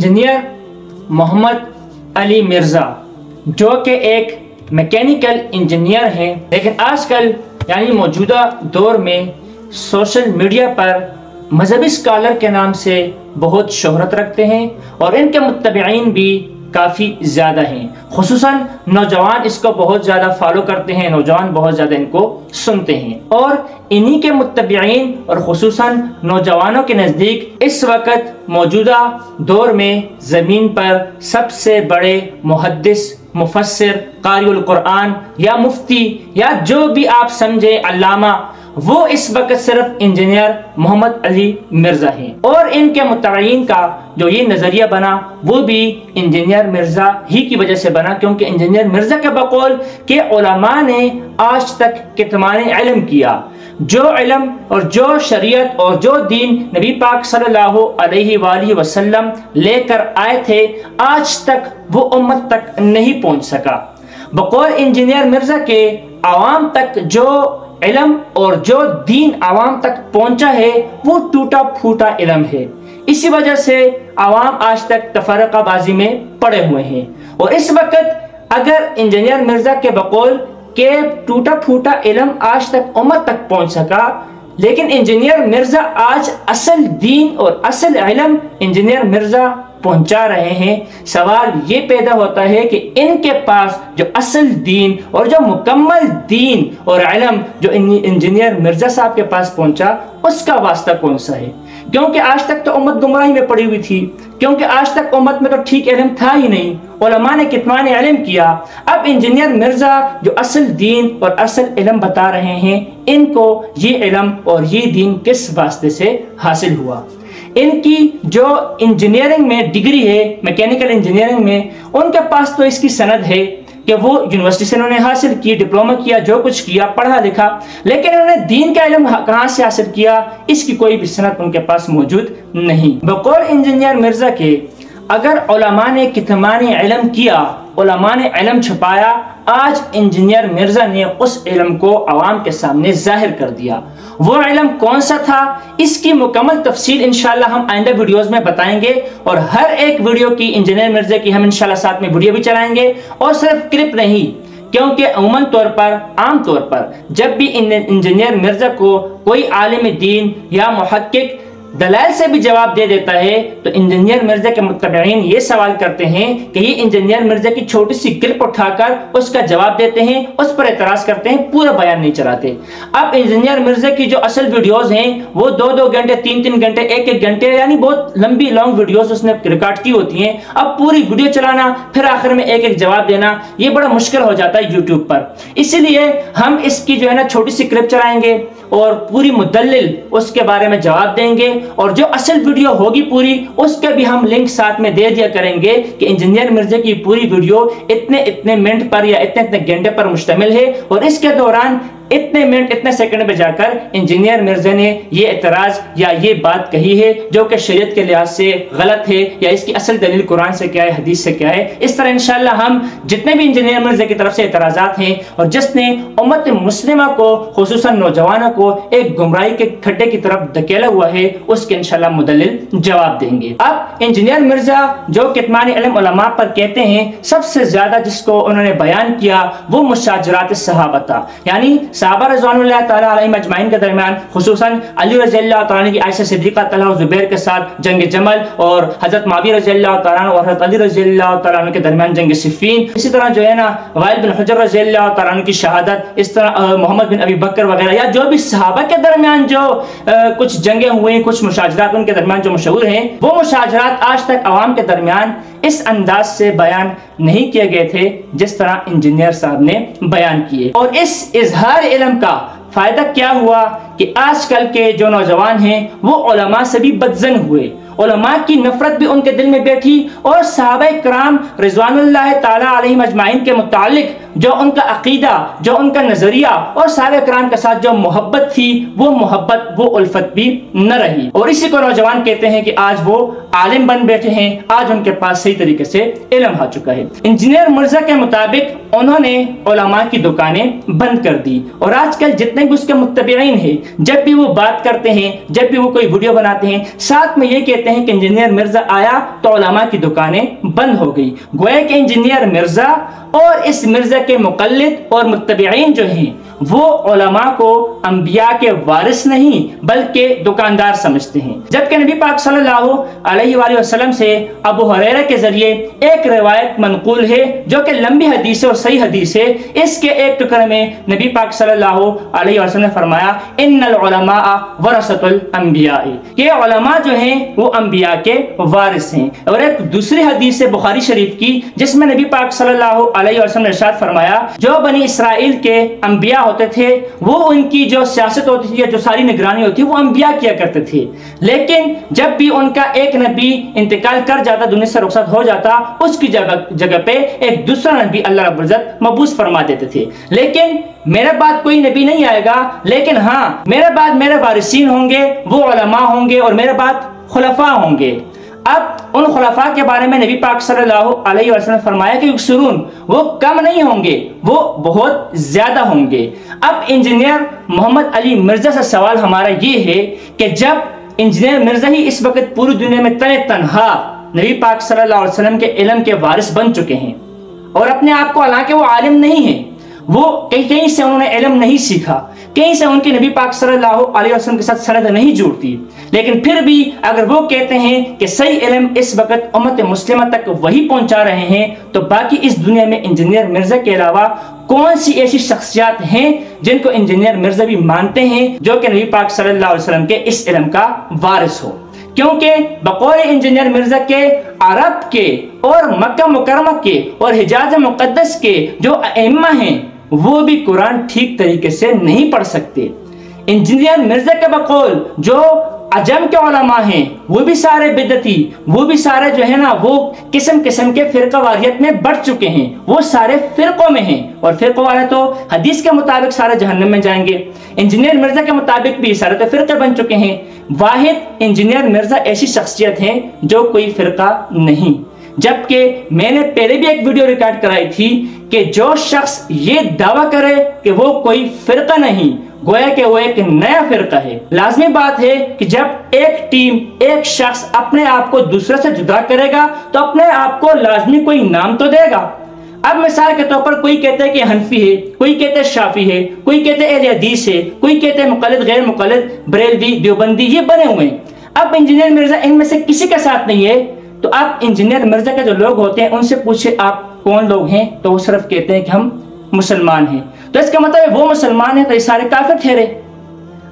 Engineer Mohammad Ali Mirza, जो कि एक मैकेनिकल इंजीनियर हैं, लेकिन आजकल यानी मौजूदा दौर में सोशल मीडिया पर मजहबी स्कॉलर के नाम से बहुत शोहरत रखते हैं और इनके मुत्तबईन भी काफ़ी ज़्यादा हैं। खुसूसन नौजवान इसको बहुत ज़्यादा फॉलो करते हैं, नौजवान बहुत ज़्यादा इनको सुनते हैं और इन्हीं के मुत्तबईन और खुसूसन नौजवानों के नज़दीक इस वक्त मौजूदा दौर में ज़मीन पर सबसे बड़े मुहद्दिस, मुफस्सिर, क़ारिउल कुरान या मुफ्ती या जो भी आप समझे अल्लामा, वो इस वक्त सिर्फ इंजीनियर मोहम्मद अली मिर्ज़ा हैं। और इनके मुत्तबईन का जो ये नज़रिया बना वो भी इंजीनियर मिर्ज़ा ही की वजह से बना, क्योंकि इंजीनियर मिर्ज़ा के बकौल के उलमा ने आज तक कितमान इल्म किया, जो इल्म और जो शरीयत और जो दीन नबी पाक सल्लल्लाहु अलैहि वसल्लम लेकर आए थे, आज तक वो उम्मत तक नहीं पहुंच सका। बकौल इंजीनियर मिर्ज़ा के आवाम तक जो इल्म और जो दीन आवाम तक पहुंचा है वो टूटा फूटा इल्म है। इसी वजह से आवाम आज तक तफरकाबाजी में पड़े हुए हैं। और इस वक्त अगर इंजीनियर मिर्ज़ा के बकौल के टूटा फूटा इल्म आज तक उम्मत तक पहुंच सका, लेकिन इंजीनियर मिर्ज़ा आज असल दीन और असल इल्म इंजीनियर मिर्ज़ा पहुंचा रहे हैं। सवाल ये पैदा होता है कि इनके पास जो असल दीन और जो मुकम्मल दीन और इल्म जो इंजीनियर मिर्ज़ा साहब के पास पहुंचा, उसका वास्ता कौन सा है? क्योंकि आज तक तो उम्मत गुमराही में पड़ी हुई थी, क्योंकि आज तक उम्मत में तो ठीक इल्म था ही नहीं, उलमा ने कितमान इल्म किया। अब इंजीनियर मिर्ज़ा जो असल दीन और असल इल्म बता रहे हैं, इनको ये इल्म और ये दीन किस वास्ते से हासिल हुआ? इनकी जो इंजीनियरिंग में डिग्री है, मैकेनिकल इंजीनियरिंग में, उनके पास तो इसकी सनद है कि वो यूनिवर्सिटी से उन्होंने हासिल की, डिप्लोमा किया, जो कुछ किया, पढ़ा लिखा, लेकिन उन्होंने दीन का इल्म कहाँ से हासिल किया, इसकी कोई भी सनद उनके पास मौजूद नहीं। बकौल इंजीनियर मिर्ज़ा के अगर उलमा ने कितमान इल्म किया, उलमा ने इल्म छुपाया, आज इंजीनियर मिर्ज़ा ने उस इल्म को आवाम के सामने जाहिर कर दिया। वो इल्म कौन सा था, इसकी मुकम्मल तफसील इंशाल्लाह हम आइंदा वीडियोस में बताएंगे और हर एक वीडियो की इंजीनियर मिर्ज़ा की हम इंशाल्लाह साथ में वीडियो भी चलाएंगे और सिर्फ क्लिप नहीं, क्योंकि अमूमन तौर पर, आम तौर पर जब भी इंजीनियर मिर्ज़ा को कोई आलिम दीन या मुहक्किक दलाल से भी जवाब दे देता है तो इंजीनियर मिर्ज़ा के मुत्तबईन ये सवाल करते हैं कि ये इंजीनियर मिर्ज़ा की छोटी सी क्लिप उठाकर उसका जवाब देते हैं, उस पर एतराज करते हैं, पूरा बयान नहीं चलाते। अब इंजीनियर मिर्ज़ा की जो असल वीडियोस हैं वो 2-2 घंटे, 3-3 घंटे, 1-1 घंटे, यानी बहुत लंबी लॉन्ग वीडियोस उसने रिकॉर्ड की होती हैं। अब पूरी वीडियो चलाना, फिर आखिर में एक जवाब देना, ये बड़ा मुश्किल हो जाता है यूट्यूब पर। इसीलिए हम इसकी जो है ना छोटी सी क्लिप चलाएंगे और पूरी मुदल्लिल उसके बारे में जवाब देंगे और जो असल वीडियो होगी पूरी, उसके भी हम लिंक साथ में दे दिया करेंगे कि इंजीनियर मिर्ज़ा की पूरी वीडियो इतने मिनट पर या इतने घंटे पर मुश्तमिल है और इसके दौरान इतने मिनट, इतने सेकंड पे जाकर इंजीनियर मिर्ज़ा ने ये एतराज या ये बात कही है जो कि शरीयत के लिहाज से गलत है या इसकी असल दलील कुरान से क्या है, हदीस से क्या है। इस तरह इंशाल्लाह हम जितने भी इंजीनियर मिर्ज़ा की तरफ से एतराज़ात हैं और जिसने उम्मत मुस्लिमा को, खुसूसन नौजवानों को एक गुमराही के खड्डे की तरफ धकेला हुआ है, उसके इंशाल्लाह मुदल्लिल जवाब देंगे। अब इंजीनियर मिर्ज़ा जो कितमान इल्म उलमा पर कहते हैं, सबसे ज्यादा जिसको उन्होंने बयान किया वो मुशाजरात सहाबा था, यानी सहाबा रज़वानुल्लाह तआला अलैहिम अजमाइन के दरमियान, खुसूसन अली रज़ियल्लाहु तआला अन्हु की आयशा सिद्दीक़ा तलहा और ज़ुबैर के साथ जंग जमल और हज़रत मुआविया रज़ियल्लाहु तआला अन्हु और हज़रत अली रज़ियल्लाहु तआला अन्हु के दरमियान जंग सिफ़ीन, इसी तरह जो है ना वाइल बिन हुजर रज़ियल्लाहु तआला अन्हु की शहादत, इस तरह मोहम्मद बिन अबी बकर वगैरह, या जो भी सहाबा के दरमियान जो कुछ जंगें हुई, कुछ मुशाजरात उनके दरमियान जो मशहूर हैं, वो मुशाजरात आज तक आवाम के दरमियान इस अंदाज से बयान नहीं किए गए थे जिस तरह इंजीनियर साहब ने बयान किए। और इस इजहार इल्म का फायदा क्या हुआ कि आजकल के जो नौजवान हैं वो उलमा से भी बदजन हुए, उलमा की नफरत भी उनके दिल में बैठी और सहाबा किराम रिज़वानुल्लाह ताला अलैहिम अजमाइन के मुतालिक जो उनका अकीदा, जो उनका नजरिया और सहाबा किराम के साथ जो मोहब्बत थी, वो मोहब्बत, वो उल्फत भी न रही। और इसी को नौजवान कहते हैं कि आज वो आलिम बन बैठे हैं, आज उनके पास सही तरीके से इल्म आ चुका है। इंजीनियर मिर्ज़ा के मुताबिक उन्होंने उलमा की दुकानें बंद कर दी और आजकल जितने भी उसके मुत्तबईन हैं, जब भी वो बात करते हैं, जब भी वो कोई वीडियो बनाते हैं, साथ में ये कहते कहते हैं कि इंजीनियर मिर्जा आया तो उलमा की दुकानें बंद हो गई। गोया कि इंजीनियर मिर्जा और इस मिर्जा के मुक़ल्लिद और मुत्तबईन जो हैं वो उलमा को अंबिया के वारिस नहीं बल्कि दुकानदार समझते हैं। जबकि नबी पाक सल्लल्लाहु अलैहि वसल्लम से अबू हुरैरा के जरिए एक रिवायत मनकूल है जो कि लंबी हदीस है और सही हदीस है। इसके एक टुकड़े में नबी पाक सल्लल्लाहु अलैहि वसल्लम ने फरमाया, इन्नल उलमा वरसतुल अंबिया, ये उलमा जो हैं वो अंबिया के वारिस हैं। और एक दूसरी हदीस है बुखारी शरीफ की जिसमें नबी पाक सल्लल्लाहु अलैहि वसल्लम ने इरशाद फरमाया, जो बनी इसराइल के अंबिया होते थे वो उनकी जो सियासत होती थी या जो सारी निगरानी होती थी वो अंबिया किया करते थे, लेकिन जब भी उनका एक नबी इंतकाल कर जाता, दुनिया से रुखसत हो जाता, उसकी जगह पे एक दूसरा नबी अल्लाह रब्बुल इज्जत मबूस फरमा देते थे। लेकिन मेरे बाद कोई नबी नहीं आएगा, लेकिन हाँ मेरे बाद मेरे वारिसीन होंगे, वो उलमा होंगे और मेरे बाद खुलफा होंगे। अब उन खुलफा के बारे में नबी पाक सल्लल्लाहु अलैहि वसल्लम ने फरमाया कि युक्सरून, वो कम नहीं होंगे, वो बहुत ज्यादा होंगे। अब इंजीनियर मोहम्मद अली मिर्जा से सवाल हमारा ये है कि जब इंजीनियर मिर्जा ही इस वक्त पूरी दुनिया में तन्हा नबी पाक सल्लल्लाहु अलैहि वसल्लम के इल्म के वारिस बन चुके हैं और अपने आप को, हालांकि वो आलिम नहीं है, वो कहीं से उन्होंने इल्म नहीं सीखा, कहीं से उनके नबी पाक सल्लल्लाहु अलैहि वसल्लम के साथ सनद नहीं जुड़ती, लेकिन फिर भी अगर वो कहते हैं कि सही इल्म इस वक्त उम्मत मुस्लिमा तक वही पहुंचा रहे हैं, तो बाकी इस दुनिया में इंजीनियर मिर्जा के अलावा कौन सी ऐसी शख्सियत हैं जिनको इंजीनियर मिर्जा भी मानते हैं जो कि नबी पाक सल्लल्लाहु अलैहि वसल्लम के इस इल्म का वारिस हो। क्योंकि बकौल इंजीनियर मिर्जा के अरब के और मक्का मुकरमा के और हिजाज मुकद्दस के जो अइम्मा हैं वो भी कुरान ठीक तरीके से नहीं पढ़ सकते। इंजीनियर मिर्जा के बकौल जो अजम के उलमा हैं वो भी सारे बिदती, वो भी सारे जो है ना वो किस्म किस्म के फिरकावारियत में बढ़ चुके हैं, वो सारे फिरकों में हैं और फिरकों वाले तो हदीस के मुताबिक सारे जहन्नम में जाएंगे। इंजीनियर मिर्जा के मुताबिक भी सारे तो फिरके बन चुके हैं। वाहिद इंजीनियर मिर्जा ऐसी शख्सियत है जो कोई फिरका नहीं। जबकि मैंने पहले भी एक वीडियो रिकॉर्ड कराई थी कि जो शख्स ये दावा करे कि वो कोई फिरका नहीं, गोया कि वो एक नया फिरका है। लाजमी बात है कि जब एक टीम, एक शख्स अपने आप को दूसरे से जुदा करेगा तो अपने आप को लाजमी कोई नाम तो देगा। अब मिसाल के तौर पर कोई कहता है कि हनफी है, कोई कहते हैं शाफी है, कोई कहते हैं अहले हदीस है, कोई कहते हैं मुक़ल्लिद, गैर मुक़ल्लिद, बरेलवी, देवबंदी, ये बने हुए हैं। अब इंजीनियर मिर्जा इनमें से किसी के साथ नहीं है, तो आप इंजीनियर मिर्जा के जो लोग होते हैं उनसे पूछे आप कौन लोग हैं, तो वो सिर्फ कहते हैं कि हम मुसलमान हैं। तो इसका मतलब वो मुसलमान है तो ये सारे काफिर ठहरे।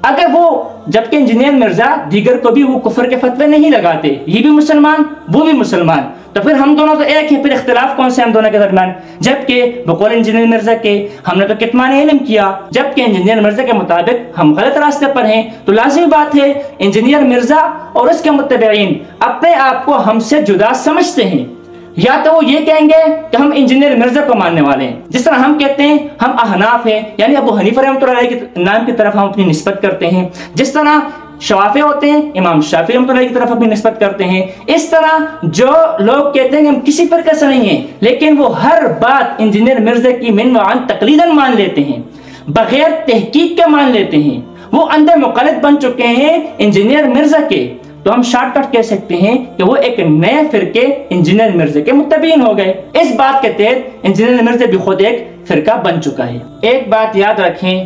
अगर वो, जबकि इंजीनियर मिर्जा दीगर को भी वो कुफर के फतवे नहीं लगाते, ये भी मुसलमान वो भी मुसलमान, तो फिर हम दोनों तो एक हैं, फिर इख्तिलाफ कौन से हम दोनों के दरमियान। जबकि बकौल इंजीनियर मिर्जा के हमने तो कितमान इल्म किया, जबकि इंजीनियर मिर्जा के मुताबिक हम गलत रास्ते पर हैं। तो लाजिमी बात है इंजीनियर मिर्जा और उसके मुत्तबईन अपने आप को हमसे जुदा समझते हैं। या तो वो ये कहेंगे कि हम इंजीनियर मिर्जा को मानने वाले हैं, जिस तरह हम कहते हैं हम अहनाफ हैं, यानी अबू हनीफा रहमतुल्लाह अलैह के नाम की तरफ हम अपनी निस्बत करते हैं। जिस तरह शाफी होते हैं इमाम शाफी रहमतुल्लाह की तरफ अपनी निस्बत करते हैं। इस तरह जो लोग कहते हैं कि हम किसी फिरके से नहीं हैं, लेकिन वो हर बात इंजीनियर मिर्जा की मिन व अन तकलीदन मान लेते हैं, बगैर तहकीक के मान लेते हैं, वो अंधे मुक़ल्लिद बन चुके हैं इंजीनियर मिर्जा के। तो हम शॉर्टकट कह सकते हैं कि वो एक नए फिरके इंजीनियर मिर्जा के मुत्तबईन हो गए। इस बात के तहत इंजीनियर मिर्जा भी खुद एक फिरका बन चुका है। एक बात याद रखें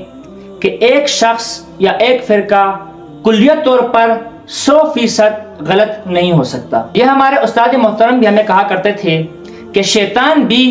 कि एक शख्स या एक फिरका कुल्लियत तौर पर 100% गलत नहीं हो सकता। यह हमारे उस्ताद मोहतरम भी हमें कहा करते थे कि शैतान भी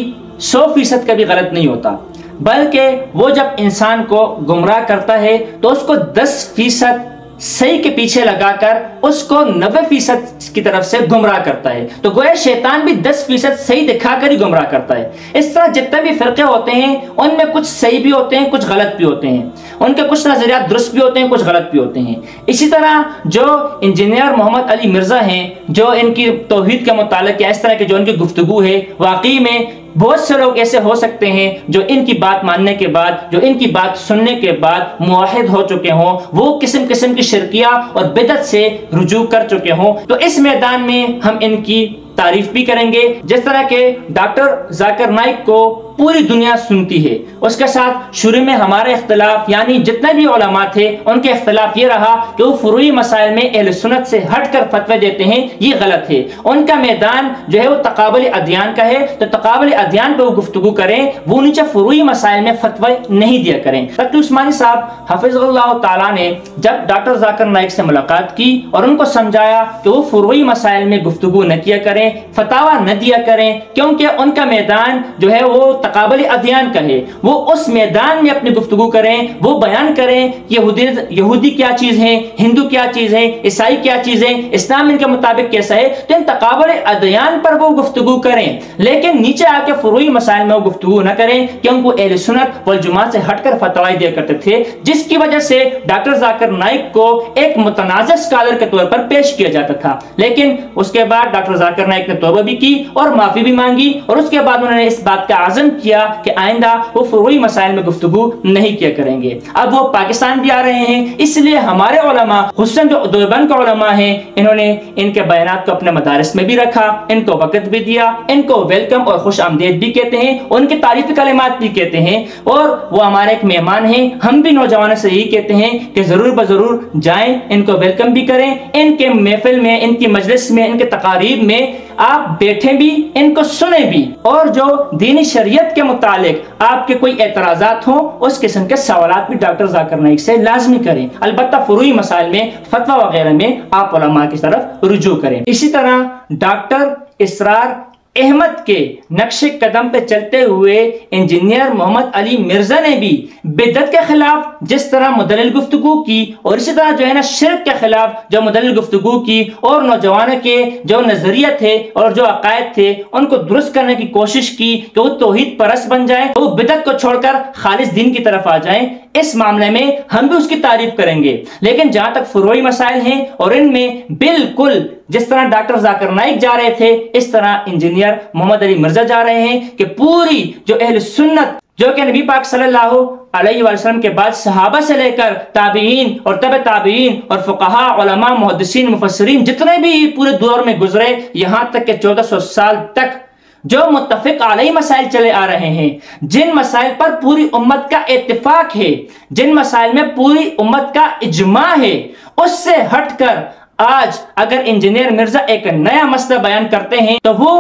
100% कभी गलत नहीं होता, बल्कि वो जब इंसान को गुमराह करता है तो उसको 10% सही के पीछे लगाकर उसको 90% की तरफ से गुमराह करता है। तो गोया शैतान भी 10% सही दिखाकर ही गुमराह करता है। इस तरह जितने भी फिरके होते हैं उनमें कुछ सही भी होते हैं, कुछ गलत भी होते हैं, उनके कुछ नजरियात दुरुस्त भी होते हैं, कुछ गलत भी होते हैं। इसी तरह जो इंजीनियर मोहम्मद अली मिर्जा हैं, जो इनकी तौहीद के मुतालिक या इस तरह की जो इनकी गुफ्तगू है, वाकई में बहुत से लोग ऐसे हो सकते हैं जो इनकी बात मानने के बाद, जो इनकी बात सुनने के बाद मुआहिद हो चुके हों, वो किस्म किस्म की शिरकिया और बिदअत से रुजू कर चुके हों। तो इस मैदान में हम इनकी तारीफ भी करेंगे। जिस तरह के डॉक्टर जाकिर नाइक को पूरी दुनिया सुनती है। उसके साथ शुरू में हमारे इख्तिलाफ यानी जितने भी उलमा थे उनके इख्तिलाफ ये रहा कि वो फुरूई मसाइल में अहले सुन्नत से हटकर फतवे देते हैं, ये गलत है। उनका मैदान जो है वो तकाबुल अदयान का है, तो तकाबुल अदयान पे वो गुफ्तगू करें, वो नीचे फुरूई मसाइल में फतवे नहीं दिया करें। तकी उस्मानी साहब हफिज़हुल्लाह ताला ने जब डॉक्टर जाकिर नाइक से मुलाकात की और उनको समझाया कि वो फुरूई मसाइल में गुफ्तगू न किया करें, फतावा न दिया करें, क्योंकि उनका मैदान जो है वो तकाबुल अदयान का है, वो उस मैदान में अपनी गुफ्तगू करें, वो बयान करें यहूदी क्या चीज है, हिंदू क्या चीज है, ईसाई क्या चीज है, इस्लाम इनके मुताबिक कैसा है, तो इन तकाबुल अदयान पर वो गुफ्तगू करें, लेकिन नीचे आके फुरूई मसाइल में वो गुफ्तगू न करें, क्योंकि वो अहले सुन्नत वल जमात से हटकर फतवाएं दिया करते थे, जिसकी वजह से डॉक्टर जाकिर नाइक को एक मुतनाज़िर स्कॉलर के तौर पर पेश किया जाता था। लेकिन उसके बाद डॉक्टर जाकिर नाइक ने तौबा भी की और माफी भी मांगी, और उसके बाद उन्होंने इस बात का आज़म किया कि आइंदा वो फुरूई मसाइल में गुफ्तगू नहीं किया करेंगे। अब वो पाकिस्तान भी आ रहे हैं, इसलिए हमारे उलमा खुसूसन जो देवबंद का उलमा है, इन्होंने इनके बयानात को अपने मदारिस में भी रखा, इनको वक्त भी दिया, इनको वेलकम और खुश आमदीद भी कहते हैं, उनके तारीफी कलिमात भी कहते हैं, और वो हमारे एक मेहमान हैं। हम भी नौजवानों से यही कहते हैं कि जरूर बजरूर जाएं, इनको वेलकम भी करें, इनके महफिल में, इनकी मजलिस में, इनके तकारीब में आप बैठे भी, इनको सुने भी, और जो दीनी शरीयत के मुतालिक आपके कोई एतराजात हो उस किस्म के सवालात भी डॉक्टर जाकिर नाइक से लाजमी करें। अलबत्ता फुरूई मसाइल में फतवा वगैरह में आप उलमा की तरफ रुजू करें। इसी तरह डॉक्टर इसरार अहमद के नक्शे कदम पे चलते हुए इंजीनियर मोहम्मद अली मिर्जा ने भी बिदअत के खिलाफ जिस तरह मुदल्लिल गुफ्तगू की, और इसी तरह जो है ना शिर्क के खिलाफ जो मुदल्लिल गुफ्तगू की, और नौजवानों के जो नजरिया थे और जो अकायद थे उनको दुरुस्त करने की कोशिश की कि वो तौहीद परस्त बन जाए, वो बिदअत को छोड़कर खालिस दीन की तरफ आ जाए। इस मामले में हम भी उसकी तारीफ करेंगे, लेकिन जहां तक फुरूई मसाइल हैं और इनमें बिल्कुल जिस तरह डॉक्टर जाकिर नाइक जा रहे थे, इस तरह इंजीनियर मोहम्मद अली मिर्जा जा रहे हैं कि पूरी जो अहले सुन्नत जो कि नबी पाक सल्लल्लाहु अलैहि वसल्लम के बाद सहाबा से लेकर ताबीईन और तबे ताबीईन और फुक़हा, उलमा, मुहद्दिसीन, मुफस्सिरीन जितने भी पूरे दौर में गुजरे, यहां तक कि 1400 साल तक जो मुत्तफिक अलैहि मसाइल चले आ रहे हैं, जिन मसाइल पर पूरी उम्मत का इत्तिफाक है, जिन मसाइल में पूरी उम्मत का इजमा है, उससे हटकर आज अगर इंजीनियर मिर्जा एक नया मसला बयान करते हैं तो वो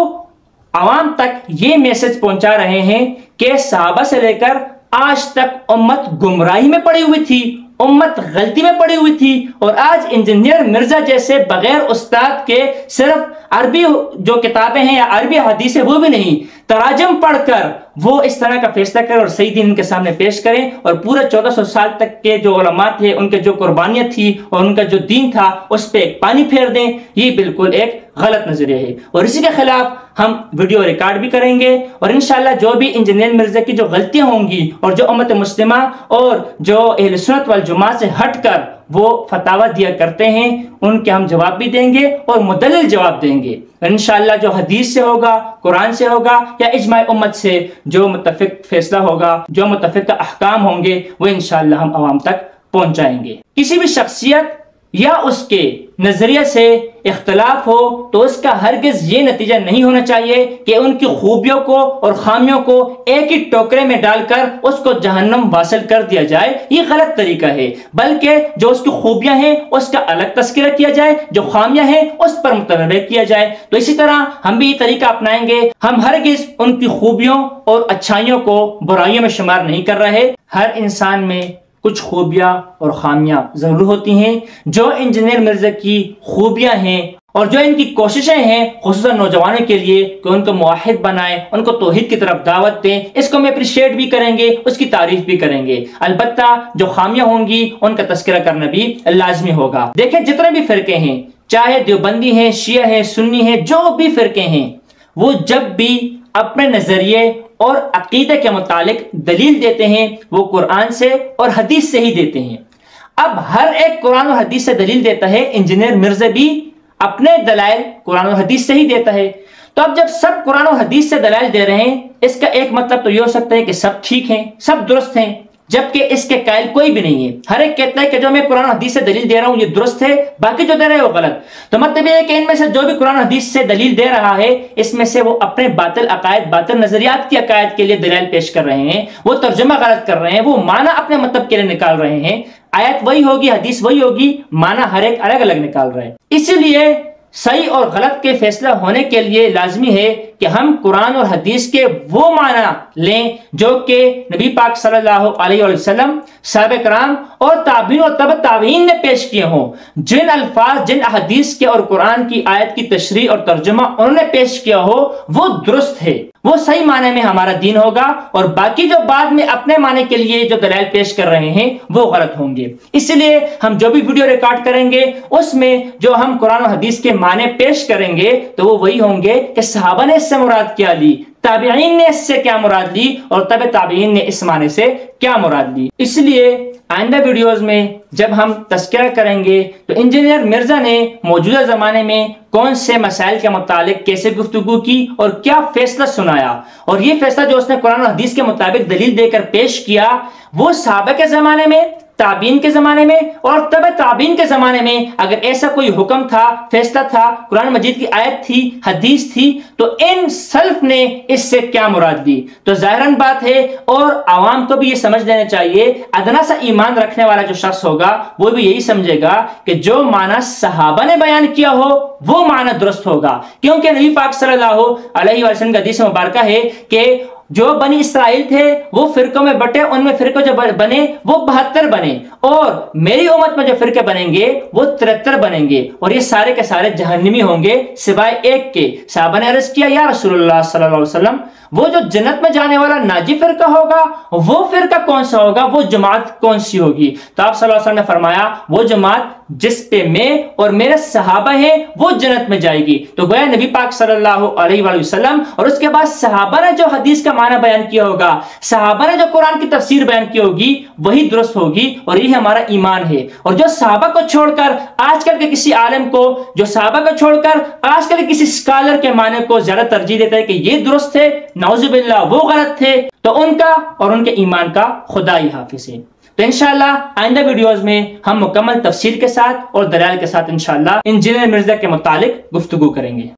आवाम तक ये मैसेज पहुंचा रहे हैं कि सहाबा से लेकर आज तक उम्मत गुमराही में पड़ी हुई थी, उम्मत गलती में पड़ी हुई थी, और आज इंजीनियर मिर्जा जैसे बगैर उस्ताद के सिर्फ अरबी जो किताबें हैं या अरबी हदीस है वो भी नहीं, तराजम पढ़कर वो इस तरह का फैसला करें और सही दीन के सामने पेश करें, और पूरे 1400 साल तक के जो उलमा थे उनके जो कुर्बानियां थी और उनका जो दीन था उस पर एक पानी फेर दें, ये बिल्कुल एक गलत नजरिया है। और इसी के खिलाफ हम वीडियो रिकॉर्ड भी करेंगे, और इंशाल्लाह जो भी इंजीनियर मिर्जा की जो गलतियां होंगी और जो उम्मत मुस्लिमा और जो अहले सुन्नत वल जमात से हटकर वो फतावा दिया करते हैं उनके हम जवाब भी देंगे और मुदल्लिल जवाब देंगे। इंशाअल्लाह जो हदीस से होगा, कुरान से होगा या इजमा उम्मत से जो मुत्तफिक फैसला होगा, जो मुत्तफिक अहकाम होंगे, वो इंशाअल्लाह हम आवाम तक पहुंचाएंगे। किसी भी शख्सियत या उसके नजरिए से इख्तलाफ हो तो उसका हरगिज ये नतीजा नहीं होना चाहिए कि उनकी खूबियों को और खामियों को एक ही टोकरे में डालकर उसको जहन्नम वासिल कर दिया जाए, ये गलत तरीका है। बल्कि जो उसकी खूबियां हैं उसका अलग तस्करा किया जाए, जो खामियां हैं उस पर मुतनबे किया जाए। तो इसी तरह हम भी ये तरीका अपनाएंगे। हम हरगिज उनकी खूबियों और अच्छाइयों को बुराइयों में शुमार नहीं कर रहे। हर इंसान में कुछ खूबियां और खामियां जरूर होती हैं। जो इंजीनियर मिर्जा की खूबियां हैं और जो इनकी कोशिशें हैं खुसूसन नौजवानों के लिए कि उनको मुवाहिद बनाए, उनको तौहीद की तरफ दावत दें, इसको हम अप्रिशिएट भी करेंगे, उसकी तारीफ भी करेंगे। अलबत्ता जो खामियां होंगी उनका तस्करा करना भी लाजमी होगा। देखें जितने भी फिरके हैं, चाहे देवबंदी हैं, शिया हैं, सुन्नी हैं, जो भी फिरके हैं, वो जब भी अपने नजरिए और अकीदे के मुतालिक दलील देते हैं वो कुरान से और हदीस से ही देते हैं। अब हर एक कुरान और हदीस से दलील देता है, इंजीनियर मिर्जा भी अपने दलाइल कुरान और हदीस से ही देता है। तो अब जब सब कुरान और हदीस से दलाइल दे रहे हैं, इसका एक मतलब तो ये हो सकता है कि सब ठीक हैं, सब दुरुस्त हैं, जबकि इसके कायल कोई भी नहीं है। हर एक कहता है कि जो मैं कुरान हदीस से दलील दे रहा हूं ये दुरुस्त है, बाकी जो दे रहे हैं वो गलत। तो मतलब ये है कि इनमें से जो भी कुरान हदीस से दलील दे रहा है इसमें से वो अपने बातिल अकायद, बातिल नजरियात की अकायद के लिए दलाइल पेश कर रहे हैं, वो तर्जुमा गलत कर रहे हैं, वो माना अपने मतलब के लिए निकाल रहे हैं। आयत वही होगी, हदीस वही होगी, माना हर एक अलग अलग निकाल रहे हैं। इसलिए सही और गलत के फैसला होने के लिए लाजमी है कि हम कुरान और हदीस के वो माना लें जो कि नबी पाक सल्लल्लाहु अलैहि वसल्लम, सहाबा कराम और ताबीन और तब ताबीन ने पेश किए हों। जिन अल्फाज, जिन हदीस के और कुरान की आयत की तशरीह और तर्जुमा उन्होंने पेश किया हो वो दुरुस्त है, वो सही माने में हमारा दीन होगा, और बाकी जो बाद में अपने माने के लिए जो दलाइल पेश कर रहे हैं वो गलत होंगे। इसलिए हम जो भी वीडियो रिकॉर्ड करेंगे उसमें जो हम कुरान और हदीस के माने पेश करेंगे तो वो वही होंगे कि सहाबा ने इससे मुराद क्या ली, ताबीईन ने इससे क्या मुराद ली, और तब ताबीईन ने इस माने से क्या मुराद ली। इसलिए आइंदा वीडियोस में जब हम तस्करा करेंगे तो इंजीनियर मिर्जा ने मौजूदा जमाने में कौन से मसाइल के मुतालिक कैसे गुफ्तगू की और क्या फैसला सुनाया, और ये फैसला जो उसने कुरान और हदीस के मुताबिक दलील देकर पेश किया वो सहाबा के जमाने में, ताबीन के जमाने में और तब ताबीन के जमाने में अगर ऐसा कोई हुक्म था, फैसला था, कुरान मजीद की आयत थी, हदीस थी, तो इन सल्फ ने इससे क्या मुराद दी। तो जाहिरन बात है, और आवाम को भी ये समझ लेना चाहिए, अदना सा ईमान रखने वाला जो शख्स होगा वो भी यही समझेगा कि जो माना सहाबा ने बयान किया हो वो माना दुरुस्त होगा, क्योंकि नबी पाक सल्लल्लाहु अलैहि वसल्लम का हदीस मुबारका है कि जो बनी इसराइल थे वो फिरकों में बटे, उनमें फिरके जो बने वो 72 बने, और मेरी उम्मत में जो फिरके बनेंगे वो 73 बनेंगे, और ये सारे के सारे जहन्नमी होंगे सिवाय एक के। साहबा ने अर्ज किया, या रसूलुल्लाह सल्लल्लाहु अलैहि वसल्लम, वो जो जन्नत में जाने वाला नाजी फिरका होगा वो फिरका कौन सा होगा, वो जमात कौन सी होगी? तो आप सल्लल्लाहु अलैहि वसल्लम ने फरमाया वो जमात जिस पे मैं और मेरे सहाबा हैं वो जन्नत में जाएगी। तो गोया नबी पाक सल्लल्लाहु अलैहि वसल्लम और उसके बाद सहाबा ने जो हदीस का माना बयान किया होगा, सहाबा ने जो कुरान की तफसीर बयान की होगी वही दुरुस्त होगी, और यही हमारा ईमान है। और जो सहाबा को छोड़कर आजकल के किसी आलिम को, जो सहाबा को छोड़कर आजकल के किसी स्कॉलर के माने को ज्यादा तरजीह देता है कि ये दुरुस्त है, नाउजुबिल्लाह वो गलत थे, तो उनका और उनके ईमान का खुदा ही हाफिज है। तो इंशाअल्लाह आइंदा वीडियोस में हम मुकम्मल तफसील के साथ और दलाइल के साथ इंशाअल्लाह इंजीनियर मिर्जा के मुतालिक गुफ्तगू करेंगे।